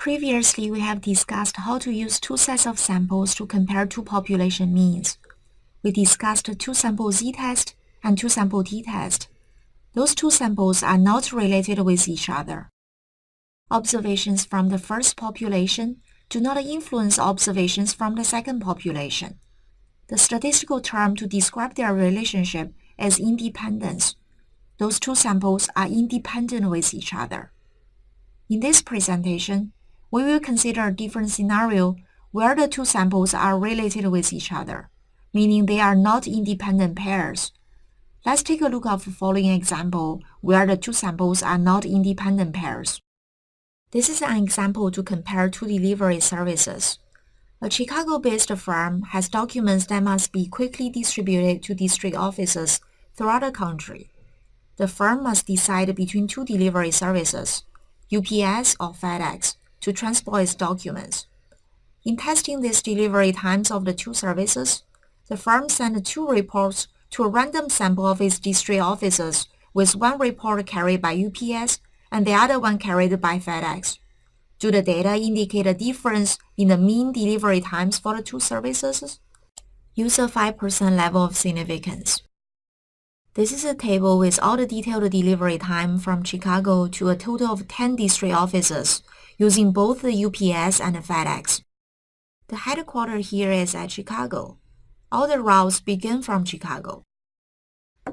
Previously, we have discussed how to use two sets of samples to compare two population means. We discussed two-sample z-test and two-sample t-test. Those two samples are not related with each other. Observations from the first population do not influence observations from the second population. The statistical term to describe their relationship is independence. Those two samples are independent with each other. In this presentation, we will consider a different scenario where the two samples are related with each other, meaning they are not independent pairs. Let's take a look at the following example where the two samples are not independent pairs. This is an example to compare two delivery services. A Chicago-based firm has documents that must be quickly distributed to district offices throughout the country. The firm must decide between two delivery services, UPS or FedEx, to transport its documents. In testing these delivery times of the two services, the firm sent two reports to a random sample of its district offices, with one report carried by UPS and the other one carried by FedEx. Do the data indicate a difference in the mean delivery times for the two services? Use a 5% level of significance. This is a table with all the detailed delivery time from Chicago to a total of 10 district offices, using both the UPS and the FedEx. The headquarters here is at Chicago. All the routes begin from Chicago.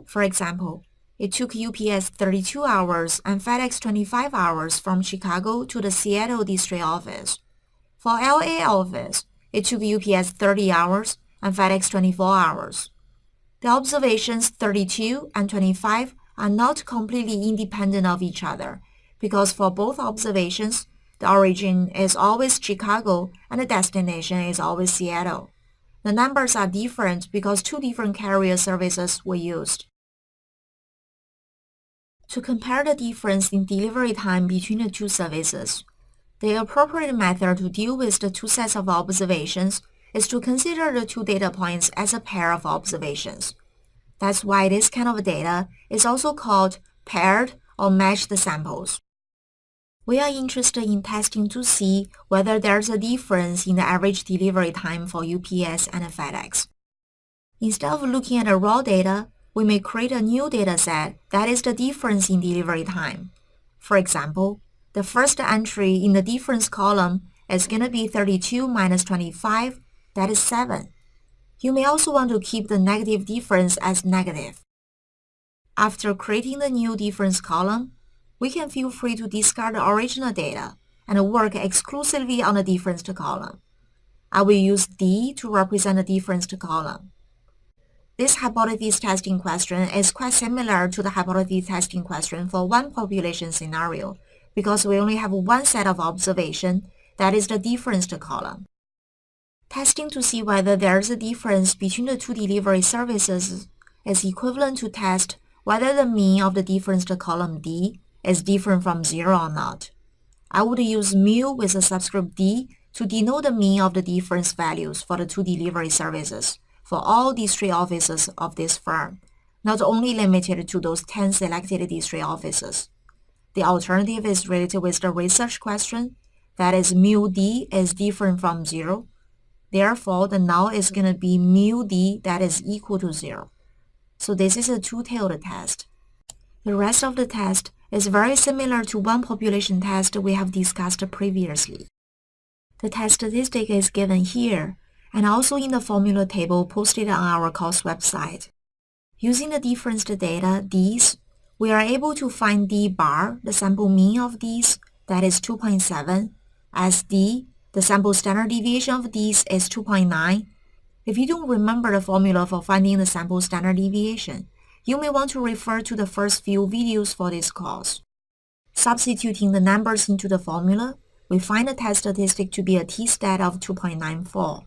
For example, it took UPS 32 hours and FedEx 25 hours from Chicago to the Seattle district office. For LA office, it took UPS 30 hours and FedEx 24 hours. The observations 32 and 25 are not completely independent of each other, because for both observations, the origin is always Chicago and the destination is always Seattle. The numbers are different because two different carrier services were used. To compare the difference in delivery time between the two services, the appropriate method to deal with the two sets of observations is to consider the two data points as a pair of observations. That's why this kind of data is also called paired or matched samples. We are interested in testing to see whether there's a difference in the average delivery time for UPS and FedEx. Instead of looking at the raw data, we may create a new data set that is the difference in delivery time. For example, the first entry in the difference column is going to be 32 minus 25, that is 7. You may also want to keep the negative difference as negative. After creating the new difference column, we can feel free to discard the original data and work exclusively on the difference column. I will use D to represent the difference column. This hypothesis testing question is quite similar to the hypothesis testing question for one population scenario because we only have one set of observation, that is the difference column. Testing to see whether there is a difference between the two delivery services is equivalent to test whether the mean of the difference column D is different from 0 or not. I would use mu with a subscript D to denote the mean of the difference values for the two delivery services for all district offices of this firm, not only limited to those 10 selected district offices. The alternative is related with the research question, that is mu D is different from 0. Therefore, the null is going to be mu D that is equal to 0. So this is a two-tailed test. The rest of the test is very similar to one population test we have discussed previously. The test statistic is given here and also in the formula table posted on our course website. Using the difference data, Ds, we are able to find D bar, the sample mean of Ds, that is 2.7, as D, the sample standard deviation of Ds is 2.9. If you don't remember the formula for finding the sample standard deviation, you may want to refer to the first few videos for this course. Substituting the numbers into the formula, we find the test statistic to be a t-stat of 2.94.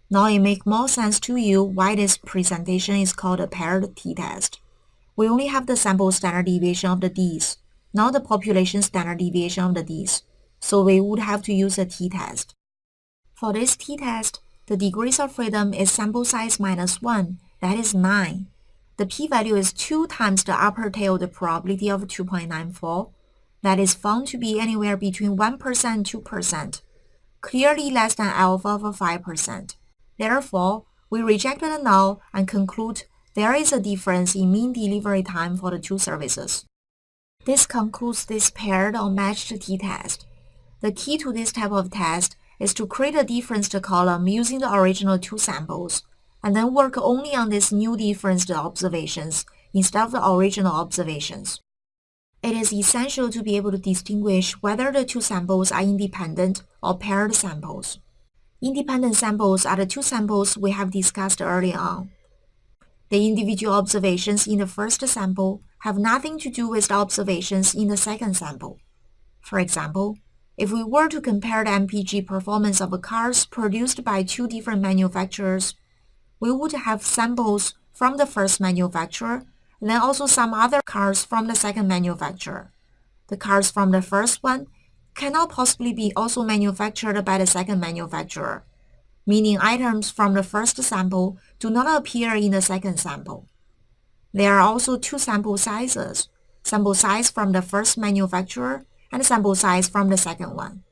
Now it makes more sense to you why this presentation is called a paired t-test. We only have the sample standard deviation of the Ds, not the population standard deviation of the Ds, so we would have to use a t-test. For this t-test, the degrees of freedom is sample size minus 1, that is 9. The p-value is 2 times the upper tailed probability of 2.94, that is found to be anywhere between 1% and 2%, clearly less than alpha of 5%. Therefore, we reject the null and conclude there is a difference in mean delivery time for the two services. This concludes this paired or matched t-test. The key to this type of test is to create a differenced column using the original two samples, and then work only on these new differenced observations instead of the original observations. It is essential to be able to distinguish whether the two samples are independent or paired samples. Independent samples are the two samples we have discussed earlier on. The individual observations in the first sample have nothing to do with the observations in the second sample. For example, if we were to compare the MPG performance of cars produced by two different manufacturers, we would have samples from the first manufacturer and then also some other cars from the second manufacturer. The cars from the first one cannot possibly be also manufactured by the second manufacturer, meaning items from the first sample do not appear in the second sample. There are also two sample sizes, sample size from the first manufacturer and sample size from the second one.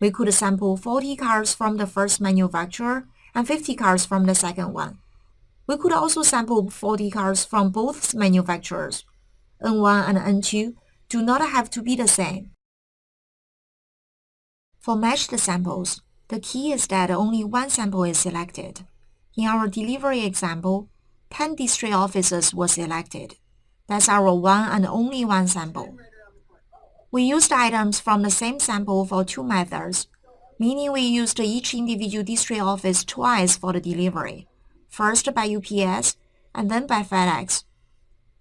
We could sample 40 cars from the first manufacturer and 50 cars from the second one. We could also sample 40 cars from both manufacturers. N1 and N2 do not have to be the same. For matched samples, the key is that only one sample is selected. In our delivery example, 10 district offices were selected. That's our one and only one sample. We used items from the same sample for two methods, meaning we used each individual district office twice for the delivery, first by UPS and then by FedEx.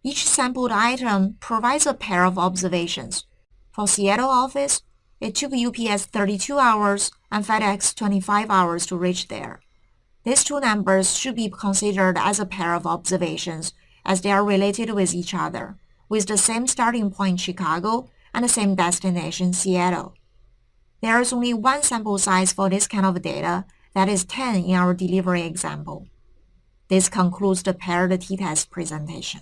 Each sampled item provides a pair of observations. For Seattle office, it took UPS 32 hours and FedEx 25 hours to reach there. These two numbers should be considered as a pair of observations as they are related with each other, with the same starting point Chicago and the same destination Seattle. There is only one sample size for this kind of data, that is 10 in our delivery example. This concludes the paired t-test presentation.